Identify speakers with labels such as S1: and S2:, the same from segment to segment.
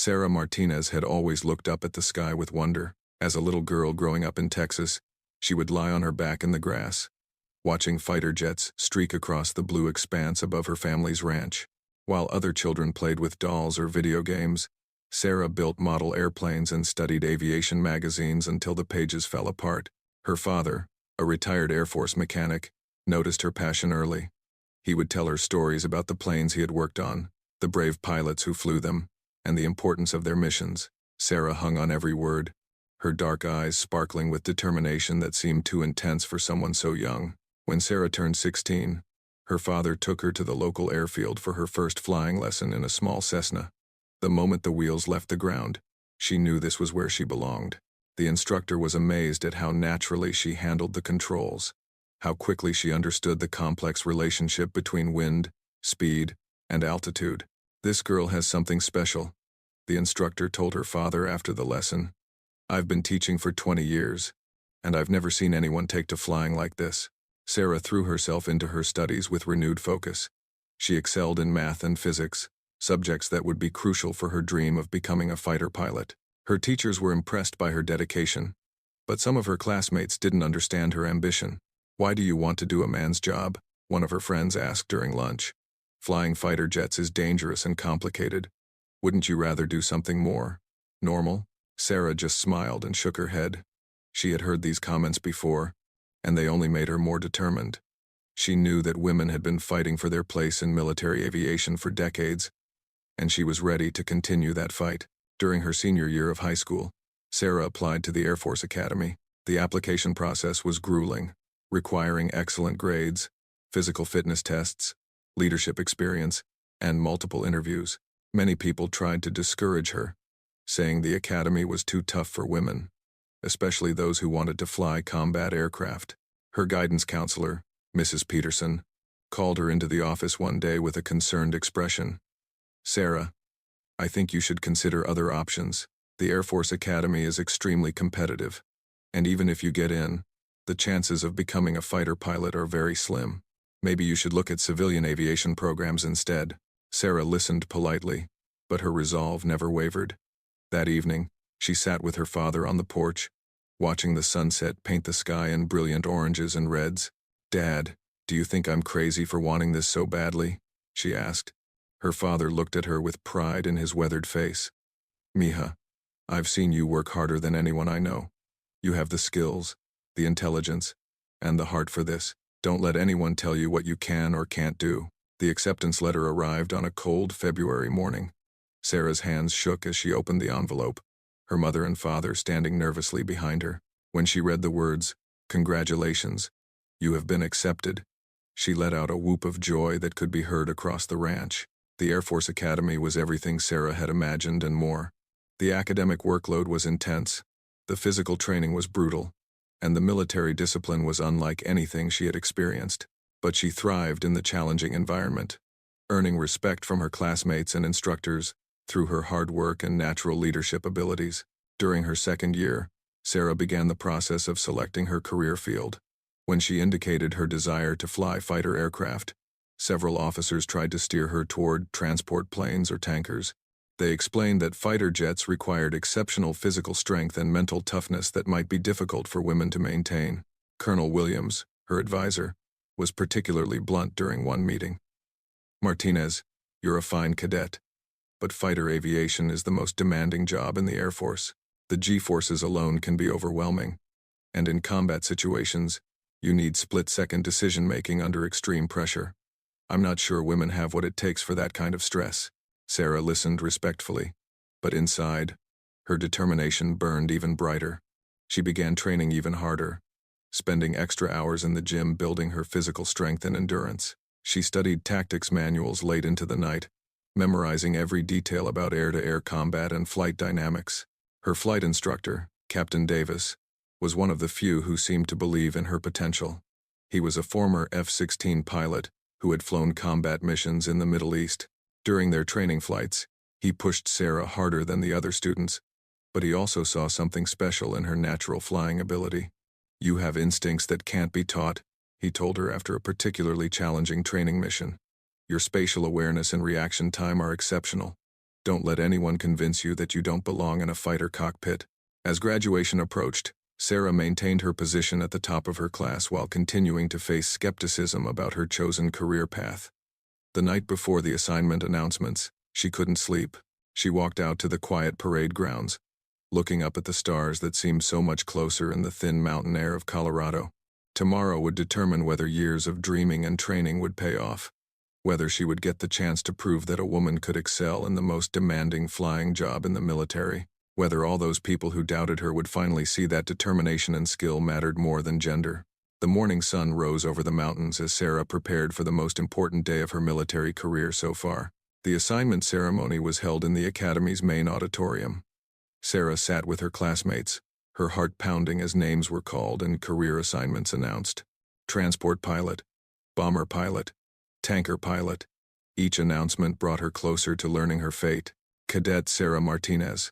S1: Sarah Martinez had always looked up at the sky with wonder. As a little girl growing up in Texas, she would lie on her back in the grass, watching fighter jets streak across the blue expanse above her family's ranch. While other children played with dolls or video games, Sarah built model airplanes and studied aviation magazines until the pages fell apart. Her father, a retired Air Force mechanic, noticed her passion early. He would tell her stories about the planes he had worked on, the brave pilots who flew them, and the importance of their missions. Sarah hung on every word, her dark eyes sparkling with determination that seemed too intense for someone so young. When Sarah turned 16, her father took her to the local airfield for her first flying lesson in a small Cessna. The moment the wheels left the ground, she knew this was where she belonged. The instructor was amazed at how naturally she handled the controls, how quickly she understood the complex relationship between wind, speed, and altitude. "This girl has something special," the instructor told her father after the lesson. "I've been teaching for 20 years, and I've never seen anyone take to flying like this." Sarah threw herself into her studies with renewed focus. She excelled in math and physics, subjects that would be crucial for her dream of becoming a fighter pilot. Her teachers were impressed by her dedication, but some of her classmates didn't understand her ambition. "Why do you want to do a man's job?" one of her friends asked during lunch. "Flying fighter jets is dangerous and complicated. Wouldn't you rather do something more normal?" Sarah just smiled and shook her head. She had heard these comments before, and they only made her more determined. She knew that women had been fighting for their place in military aviation for decades, and she was ready to continue that fight. During her senior year of high school, Sarah applied to the Air Force Academy. The application process was grueling, requiring excellent grades, physical fitness tests, leadership experience, and multiple interviews. Many people tried to discourage her, saying the academy was too tough for women, especially those who wanted to fly combat aircraft. Her guidance counselor, Mrs. Peterson, called her into the office one day with a concerned expression. "Sarah, I think you should consider other options. The Air Force Academy is extremely competitive, and even if you get in, the chances of becoming a fighter pilot are very slim. Maybe you should look at civilian aviation programs instead." Sarah listened politely, but her resolve never wavered. That evening, she sat with her father on the porch, watching the sunset paint the sky in brilliant oranges and reds. "Dad, do you think I'm crazy for wanting this so badly?" she asked. Her father looked at her with pride in his weathered face. "Mija, I've seen you work harder than anyone I know. You have the skills, the intelligence, and the heart for this. Don't let anyone tell you what you can or can't do." The acceptance letter arrived on a cold February morning. Sarah's hands shook as she opened the envelope, her mother and father standing nervously behind her. When she read the words, "Congratulations, you have been accepted," she let out a whoop of joy that could be heard across the ranch. The Air Force Academy was everything Sarah had imagined and more. The academic workload was intense, the physical training was brutal, and the military discipline was unlike anything she had experienced. But she thrived in the challenging environment, earning respect from her classmates and instructors through her hard work and natural leadership abilities. During her second year, Sarah began the process of selecting her career field. When she indicated her desire to fly fighter aircraft, several officers tried to steer her toward transport planes or tankers. They explained that fighter jets required exceptional physical strength and mental toughness that might be difficult for women to maintain. Colonel Williams, her advisor, was particularly blunt during one meeting. "Martinez, you're a fine cadet, but fighter aviation is the most demanding job in the Air Force. The G-forces alone can be overwhelming, and in combat situations, you need split-second decision-making under extreme pressure. I'm not sure women have what it takes for that kind of stress." Sarah listened respectfully, but inside, her determination burned even brighter. She began training even harder, spending extra hours in the gym building her physical strength and endurance. She studied tactics manuals late into the night, memorizing every detail about air-to-air combat and flight dynamics. Her flight instructor, Captain Davis, was one of the few who seemed to believe in her potential. He was a former F-16 pilot who had flown combat missions in the Middle East. During their training flights, he pushed Sarah harder than the other students, but he also saw something special in her natural flying ability. "You have instincts that can't be taught," he told her after a particularly challenging training mission. "Your spatial awareness and reaction time are exceptional. Don't let anyone convince you that you don't belong in a fighter cockpit. As graduation approached, Sarah maintained her position at the top of her class while continuing to face skepticism about her chosen career path. The night before the assignment announcements, she couldn't sleep. She walked out to the quiet parade grounds, looking up at the stars that seemed so much closer in the thin mountain air of Colorado. Tomorrow would determine whether years of dreaming and training would pay off, whether she would get the chance to prove that a woman could excel in the most demanding flying job in the military, whether all those people who doubted her would finally see that determination and skill mattered more than gender. The morning sun rose over the mountains as Sarah prepared for the most important day of her military career so far. The assignment ceremony was held in the Academy's main auditorium. Sarah sat with her classmates, her heart pounding as names were called and career assignments announced. Transport pilot, bomber pilot, tanker pilot. Each announcement brought her closer to learning her fate. Cadet Sarah Martinez.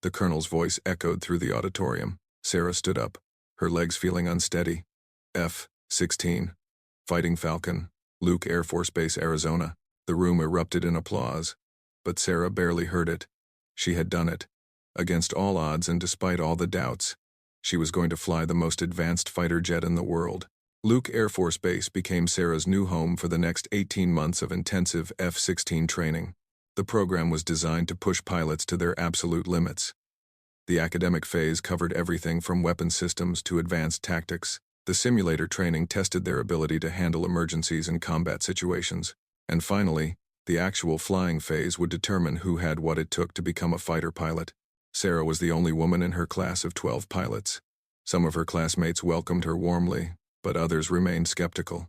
S1: The colonel's voice echoed through the auditorium. Sarah stood up, her legs feeling unsteady. F-16. Fighting Falcon, Luke Air Force Base, Arizona. The room erupted in applause, but Sarah barely heard it. She had done it. Against all odds and despite all the doubts, she was going to fly the most advanced fighter jet in the world. Luke Air Force Base became Sarah's new home for the next 18 months of intensive F-16 training. The program was designed to push pilots to their absolute limits. The academic phase covered everything from weapon systems to advanced tactics. The simulator training tested their ability to handle emergencies and combat situations. And finally, the actual flying phase would determine who had what it took to become a fighter pilot. Sarah was the only woman in her class of 12 pilots. Some of her classmates welcomed her warmly, but others remained skeptical.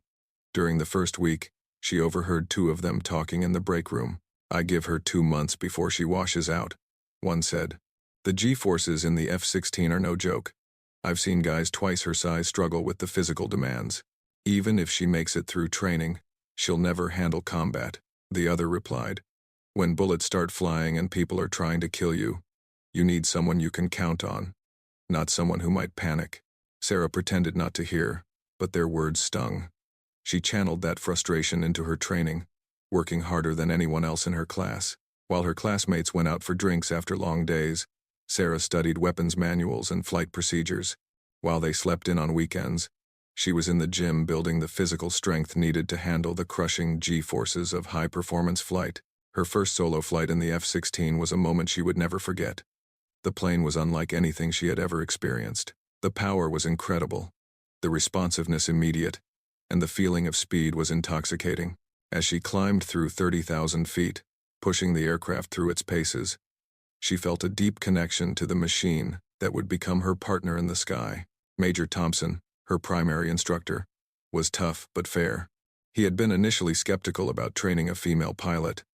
S1: During the first week, she overheard two of them talking in the break room. "I give her 2 months before she washes out," one said. "The G-forces in the F-16 are no joke. I've seen guys twice her size struggle with the physical demands. Even if she makes it through training, she'll never handle combat," the other replied. "When bullets start flying and people are trying to kill you, you need someone you can count on, not someone who might panic." Sarah pretended not to hear, but their words stung. She channeled that frustration into her training, working harder than anyone else in her class. While her classmates went out for drinks after long days, Sarah studied weapons manuals and flight procedures. While they slept in on weekends, she was in the gym building the physical strength needed to handle the crushing G-forces of high-performance flight. Her first solo flight in the F-16 was a moment she would never forget. The plane was unlike anything she had ever experienced. The power was incredible, the responsiveness immediate, and the feeling of speed was intoxicating. As she climbed through 30,000 feet, pushing the aircraft through its paces, she felt a deep connection to the machine that would become her partner in the sky. Major Thompson, her primary instructor, was tough but fair. He had been initially skeptical about training a female pilot,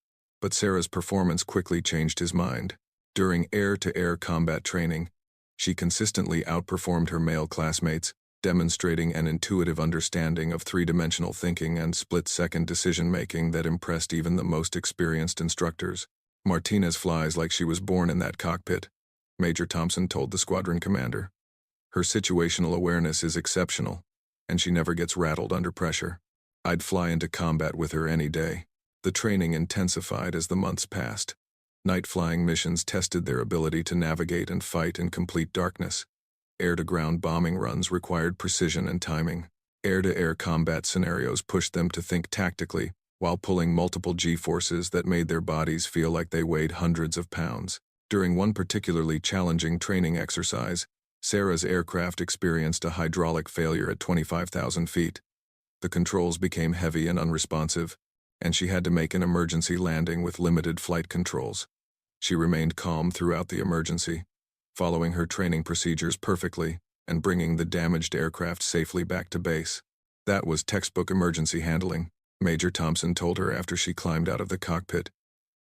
S1: but Sarah's performance quickly changed his mind. During air-to-air combat training, she consistently outperformed her male classmates, demonstrating an intuitive understanding of three-dimensional thinking and split-second decision-making that impressed even the most experienced instructors. "Martinez flies like she was born in that cockpit," Major Thompson told the squadron commander. "Her situational awareness is exceptional, and she never gets rattled under pressure. I'd fly into combat with her any day." The training intensified as the months passed. Night flying missions tested their ability to navigate and fight in complete darkness. Air-to-ground bombing runs required precision and timing. Air-to-air combat scenarios pushed them to think tactically, while pulling multiple G-forces that made their bodies feel like they weighed hundreds of pounds. During one particularly challenging training exercise, Sarah's aircraft experienced a hydraulic failure at 25,000 feet. The controls became heavy and unresponsive, and she had to make an emergency landing with limited flight controls. She remained calm throughout the emergency, following her training procedures perfectly and bringing the damaged aircraft safely back to base. "That was textbook emergency handling," Major Thompson told her after she climbed out of the cockpit.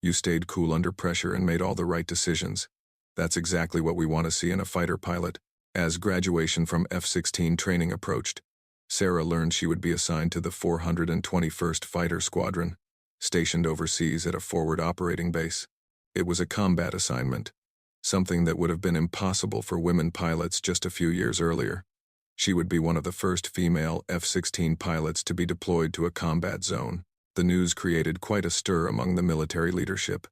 S1: "You stayed cool under pressure and made all the right decisions. That's exactly what we want to see in a fighter pilot." As graduation from F-16 training approached, Sarah learned she would be assigned to the 421st Fighter Squadron, stationed overseas at a forward operating base. It was a combat assignment, something that would have been impossible for women pilots just a few years earlier. She would be one of the first female F-16 pilots to be deployed to a combat zone. The news created quite a stir among the military leadership.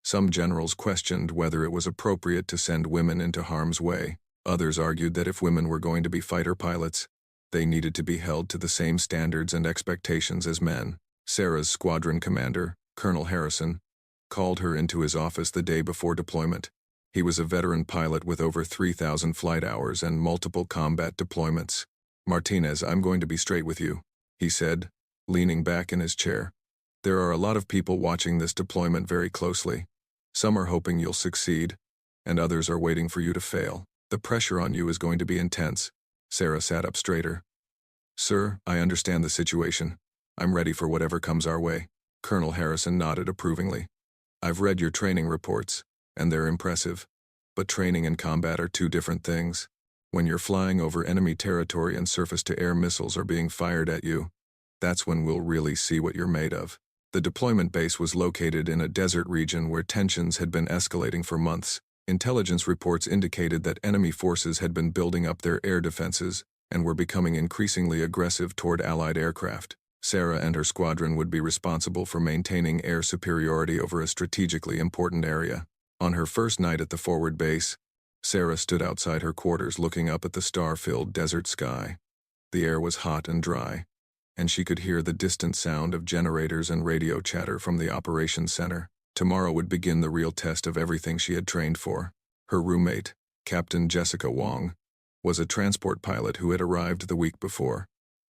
S1: Some generals questioned whether it was appropriate to send women into harm's way. Others argued that if women were going to be fighter pilots, they needed to be held to the same standards and expectations as men. Sarah's squadron commander, Colonel Harrison, called her into his office the day before deployment. He was a veteran pilot with over 3,000 flight hours and multiple combat deployments. "Martinez, I'm going to be straight with you," he said, leaning back in his chair. "There are a lot of people watching this deployment very closely. Some are hoping you'll succeed, and others are waiting for you to fail. The pressure on you is going to be intense." Sarah sat up straighter. "Sir, I understand the situation. I'm ready for whatever comes our way." Colonel Harrison nodded approvingly. "I've read your training reports, and they're impressive. But training and combat are two different things. When you're flying over enemy territory and surface-to-air missiles are being fired at you, that's when we'll really see what you're made of." The deployment base was located in a desert region where tensions had been escalating for months. Intelligence reports indicated that enemy forces had been building up their air defenses and were becoming increasingly aggressive toward Allied aircraft. Sarah and her squadron would be responsible for maintaining air superiority over a strategically important area. On her first night at the forward base, Sarah stood outside her quarters looking up at the star-filled desert sky. The air was hot and dry, and she could hear the distant sound of generators and radio chatter from the operations center. Tomorrow would begin the real test of everything she had trained for. Her roommate, Captain Jessica Wong, was a transport pilot who had arrived the week before.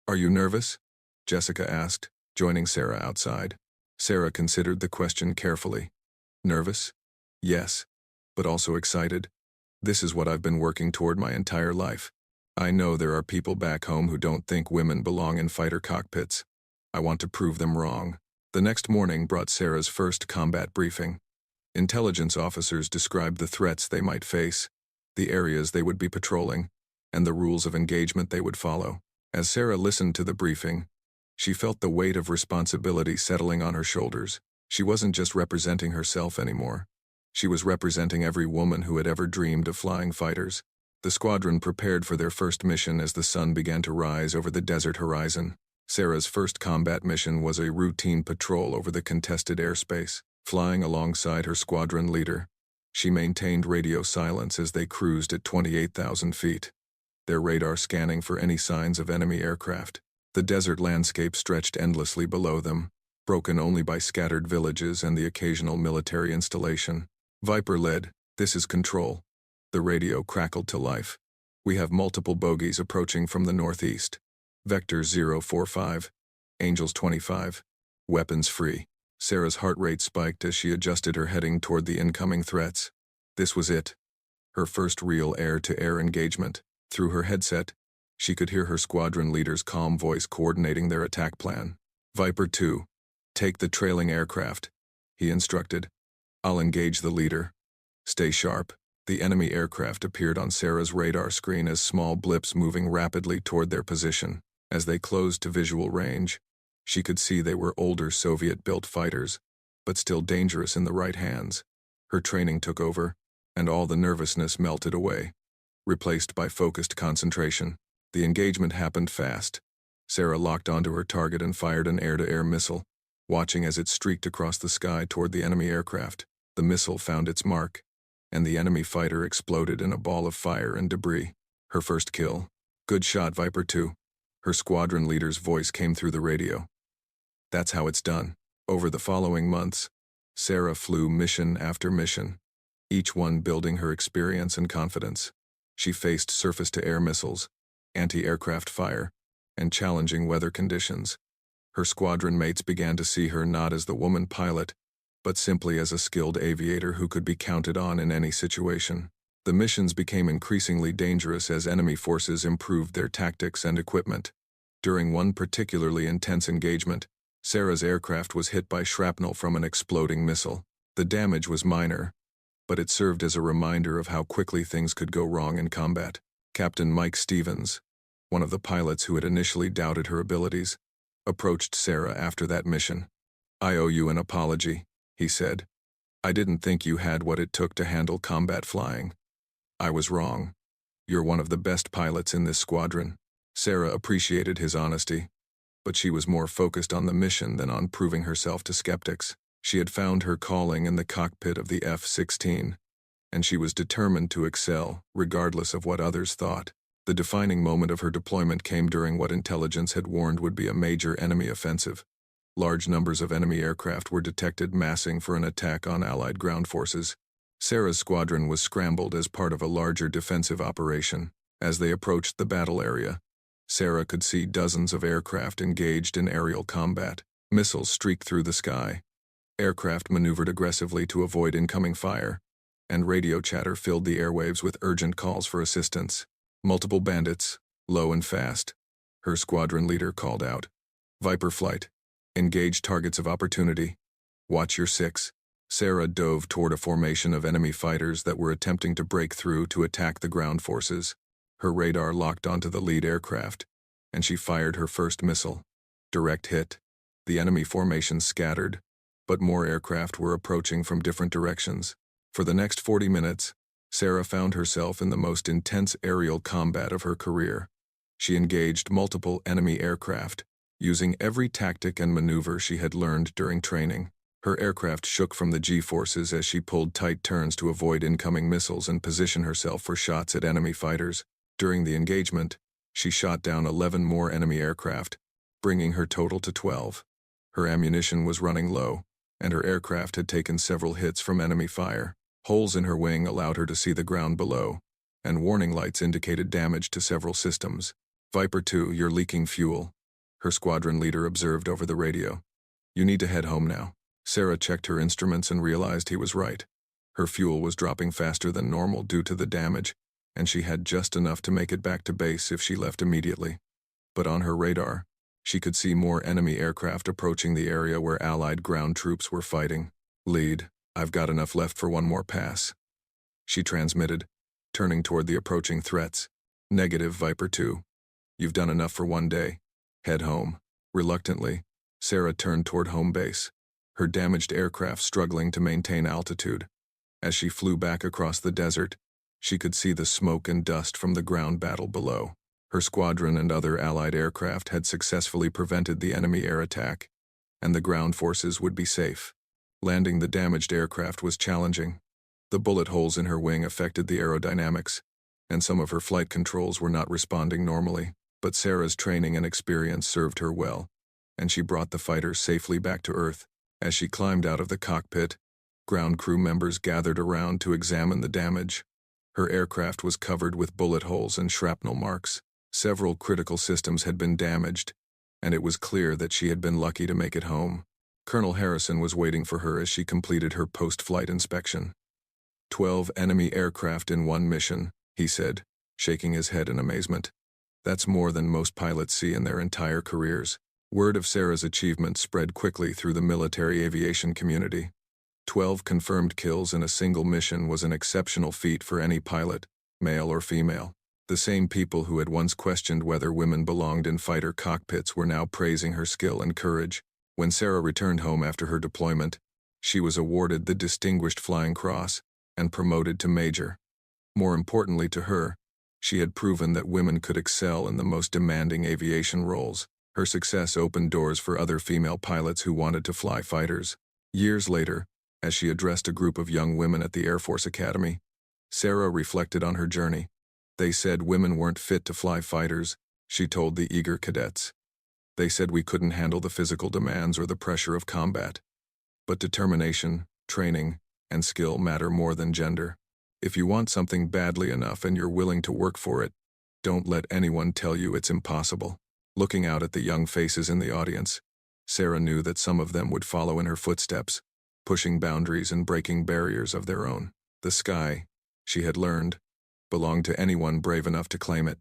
S1: "Are you nervous?" Jessica asked, joining Sarah outside. Sarah considered the question carefully. "Nervous? Yes, but also excited. This is what I've been working toward my entire life. I know there are people back home who don't think women belong in fighter cockpits. I want to prove them wrong." The next morning brought Sarah's first combat briefing. Intelligence officers described the threats they might face, the areas they would be patrolling, and the rules of engagement they would follow. As Sarah listened to the briefing, she felt the weight of responsibility settling on her shoulders. She wasn't just representing herself anymore. She was representing every woman who had ever dreamed of flying fighters. The squadron prepared for their first mission as the sun began to rise over the desert horizon. Sarah's first combat mission was a routine patrol over the contested airspace. Flying alongside her squadron leader, she maintained radio silence as they cruised at 28,000 feet, their radar scanning for any signs of enemy aircraft. The desert landscape stretched endlessly below them, broken only by scattered villages and the occasional military installation. Viper led, "This is Control." The radio crackled to life. "We have multiple bogies approaching from the northeast. Vector 045, Angels 25, weapons free." Sarah's heart rate spiked as she adjusted her heading toward the incoming threats. This was it, her first real air-to-air engagement. Through her headset, she could hear her squadron leader's calm voice coordinating their attack plan. "Viper 2, take the trailing aircraft," he instructed. "I'll engage the leader. Stay sharp." The enemy aircraft appeared on Sarah's radar screen as small blips moving rapidly toward their position. As they closed to visual range, she could see they were older Soviet-built fighters, but still dangerous in the right hands. Her training took over, and all the nervousness melted away, replaced by focused concentration. The engagement happened fast. Sarah locked onto her target and fired an air-to-air missile, watching as it streaked across the sky toward the enemy aircraft. The missile found its mark, and the enemy fighter exploded in a ball of fire and debris. Her first kill. "Good shot, Viper 2. Her squadron leader's voice came through the radio. That's how it's done. Over the following months, Sarah flew mission after mission, each one building her experience and confidence. She faced surface-to-air missiles, anti-aircraft fire, and challenging weather conditions. Her squadron mates began to see her not as the woman pilot, but simply as a skilled aviator who could be counted on in any situation. The missions became increasingly dangerous as enemy forces improved their tactics and equipment. During one particularly intense engagement, Sarah's aircraft was hit by shrapnel from an exploding missile. The damage was minor, but it served as a reminder of how quickly things could go wrong in combat. Captain Mike Stevens, one of the pilots who had initially doubted her abilities, approached Sarah after that mission. "I owe you an apology," he said. "I didn't think you had what it took to handle combat flying. I was wrong. You're one of the best pilots in this squadron." Sarah appreciated his honesty, but she was more focused on the mission than on proving herself to skeptics. She had found her calling in the cockpit of the F-16, and she was determined to excel, regardless of what others thought. The defining moment of her deployment came during what intelligence had warned would be a major enemy offensive. Large numbers of enemy aircraft were detected massing for an attack on Allied ground forces. Sarah's squadron was scrambled as part of a larger defensive operation. As they approached the battle area, Sarah could see dozens of aircraft engaged in aerial combat. Missiles streaked through the sky. Aircraft maneuvered aggressively to avoid incoming fire, and radio chatter filled the airwaves with urgent calls for assistance. Multiple bandits, low and fast. Her squadron leader called out. Viper flight. Engage targets of opportunity. Watch your six. Sarah dove toward a formation of enemy fighters that were attempting to break through to attack the ground forces. Her radar locked onto the lead aircraft, and she fired her first missile. Direct hit. The enemy formation scattered, but more aircraft were approaching from different directions. For the next 40 minutes, Sarah found herself in the most intense aerial combat of her career. She engaged multiple enemy aircraft, using every tactic and maneuver she had learned during training. Her aircraft shook from the G-forces as she pulled tight turns to avoid incoming missiles and position herself for shots at enemy fighters. During the engagement, she shot down 11 more enemy aircraft, bringing her total to 12. Her ammunition was running low, and her aircraft had taken several hits from enemy fire. Holes in her wing allowed her to see the ground below, and warning lights indicated damage to several systems. Viper 2, you're leaking fuel, her squadron leader observed over the radio. You need to head home now. Sarah checked her instruments and realized he was right. Her fuel was dropping faster than normal due to the damage, and she had just enough to make it back to base if she left immediately. But on her radar, she could see more enemy aircraft approaching the area where Allied ground troops were fighting. Lead, I've got enough left for one more pass, she transmitted, turning toward the approaching threats. Negative, Viper 2. You've done enough for one day. Head home. Reluctantly, Sarah turned toward home base, her damaged aircraft struggling to maintain altitude. As she flew back across the desert, she could see the smoke and dust from the ground battle below. Her squadron and other Allied aircraft had successfully prevented the enemy air attack, and the ground forces would be safe. Landing the damaged aircraft was challenging. The bullet holes in her wing affected the aerodynamics, and some of her flight controls were not responding normally. But Sarah's training and experience served her well, and she brought the fighter safely back to Earth. As she climbed out of the cockpit, ground crew members gathered around to examine the damage. Her aircraft was covered with bullet holes and shrapnel marks. Several critical systems had been damaged, and it was clear that she had been lucky to make it home. Colonel Harrison was waiting for her as she completed her post-flight inspection. 12 enemy aircraft in one mission, he said, shaking his head in amazement. That's more than most pilots see in their entire careers. Word of Sarah's achievement spread quickly through the military aviation community. 12 confirmed kills in a single mission was an exceptional feat for any pilot, male or female. The same people who had once questioned whether women belonged in fighter cockpits were now praising her skill and courage. When Sarah returned home after her deployment, she was awarded the Distinguished Flying Cross and promoted to Major. More importantly to her, she had proven that women could excel in the most demanding aviation roles. Her success opened doors for other female pilots who wanted to fly fighters. Years later, as she addressed a group of young women at the Air Force Academy, Sarah reflected on her journey. They said women weren't fit to fly fighters, she told the eager cadets. They said we couldn't handle the physical demands or the pressure of combat. But determination, training, and skill matter more than gender. If you want something badly enough and you're willing to work for it, don't let anyone tell you it's impossible. Looking out at the young faces in the audience, Sarah knew that some of them would follow in her footsteps, pushing boundaries and breaking barriers of their own. The sky, she had learned, belonged to anyone brave enough to claim it.